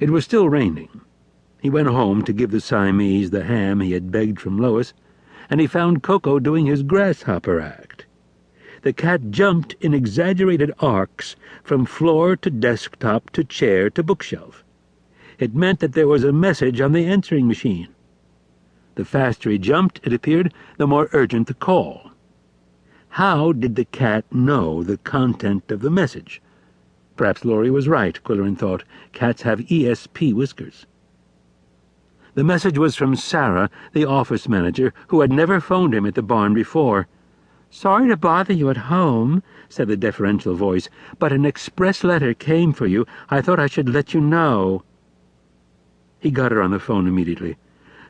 It was still raining. He went home to give the Siamese the ham he had begged from Lois, and he found Koko doing his grasshopper act. The cat jumped in exaggerated arcs from floor to desktop to chair to bookshelf. It meant that there was a message on the answering machine. The faster he jumped, it appeared, the more urgent the call. How did the cat know the content of the message? Perhaps Laurie was right, Qwill thought. Cats have ESP whiskers. The message was from Sarah, the office manager, who had never phoned him at the barn before. "Sorry to bother you at home," said the deferential voice, "but an express letter came for you. I thought I should let you know." He got her on the phone immediately.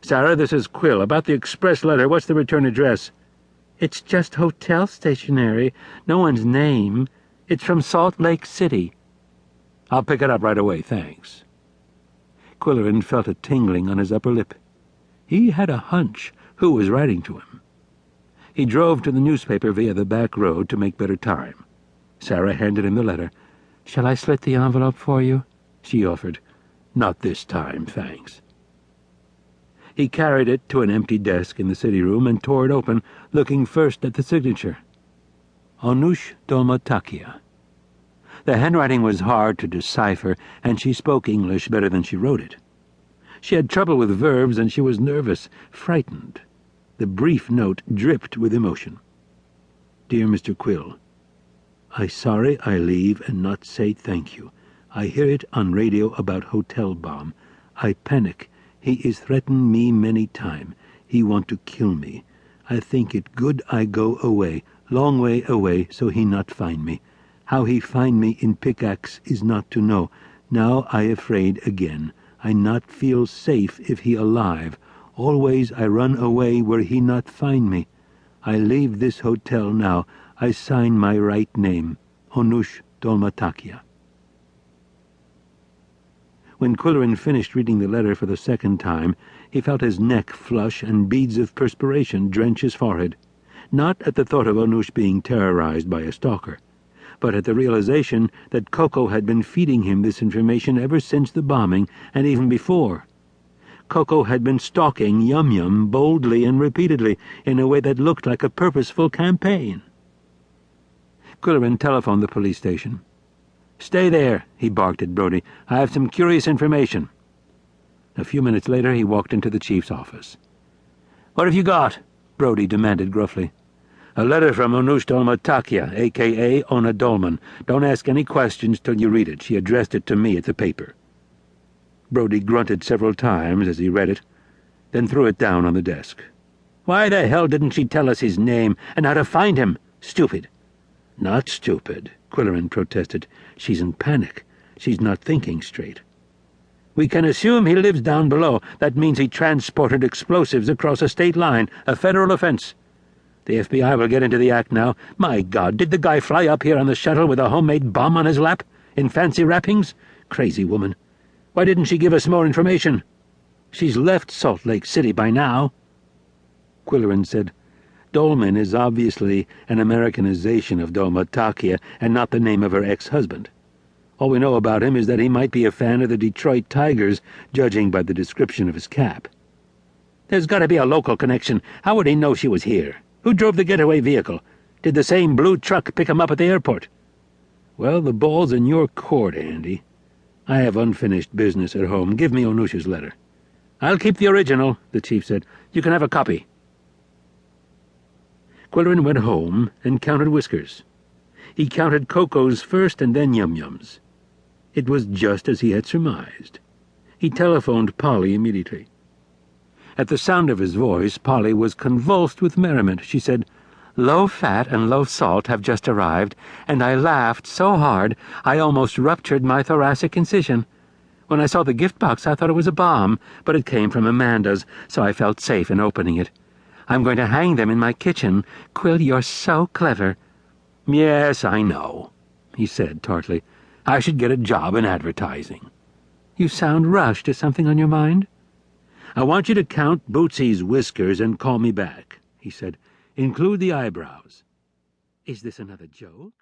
"Sarah, this is Qwill. About the express letter, what's the return address?" "It's just hotel stationery. No one's name. It's from Salt Lake City." "I'll pick it up right away, thanks." Qwill felt a tingling on his upper lip. He had a hunch who was writing to him. He drove to the newspaper via the back road to make better time. Sarah handed him the letter. "Shall I slit the envelope for you?" she offered. "Not this time, thanks." He carried it to an empty desk in the city room and tore it open, looking first at the signature. Onush Dolmatakia. The handwriting was hard to decipher, and she spoke English better than she wrote it. She had trouble with verbs, and she was nervous, frightened. The brief note dripped with emotion. "Dear Mr. Qwill, I sorry I leave and not say thank you. I hear it on radio about hotel bomb. I panic. He is threaten me many time. He want to kill me. I think it good I go away, long way away, so he not find me. How he find me in Pickax is not to know. Now I afraid again. I not feel safe if he alive. Always I run away where he not find me. I leave this hotel now. I sign my right name. Onush Dolmatakia." When Qwill finished reading the letter for the second time, he felt his neck flush and beads of perspiration drench his forehead, not at the thought of Onush being terrorized by a stalker, but at the realization that Koko had been feeding him this information ever since the bombing, and even before. Koko had been stalking Yum Yum boldly and repeatedly in a way that looked like a purposeful campaign. Qwill telephoned the police station. "Stay there," he barked at Brody. "I have some curious information." A few minutes later he walked into the chief's office. "What have you got?" Brody demanded gruffly. "A letter from Onush Dolmatakia, a.k.a. Ona Dolman. Don't ask any questions till you read it. She addressed it to me at the paper." Brody grunted several times as he read it, then threw it down on the desk. "Why the hell didn't she tell us his name and how to find him? Stupid." "Not stupid," Qwill protested. "She's in panic. She's not thinking straight." "We can assume he lives down below. That means he transported explosives across a state line, a federal offense. The FBI will get into the act now. My God, did the guy fly up here on the shuttle with a homemade bomb on his lap? In fancy wrappings? Crazy woman. Why didn't she give us more information? She's left Salt Lake City by now." Qwill said, "Dolman is obviously an Americanization of Dolmatakia and not the name of her ex-husband. All we know about him is that he might be a fan of the Detroit Tigers, judging by the description of his cap. There's got to be a local connection. How would he know she was here? Who drove the getaway vehicle? Did the same blue truck pick him up at the airport?" "Well, the ball's in your court, Andy. I have unfinished business at home. Give me Onush's letter." "I'll keep the original," the chief said. "You can have a copy." Qwill went home and counted whiskers. He counted Koko's first and then Yum Yum's. It was just as he had surmised. He telephoned Polly immediately. At the sound of his voice, Polly was convulsed with merriment. She said, "Low fat and low salt have just arrived, and I laughed so hard I almost ruptured my thoracic incision. When I saw the gift box, I thought it was a bomb, but it came from Amanda's, so I felt safe in opening it. I'm going to hang them in my kitchen. Qwill, you're so clever." "Yes, I know," he said tartly. "I should get a job in advertising." "You sound rushed. Is something on your mind?" "I want you to count Bootsy's whiskers and call me back," he said. "Include the eyebrows." "Is this another joke?"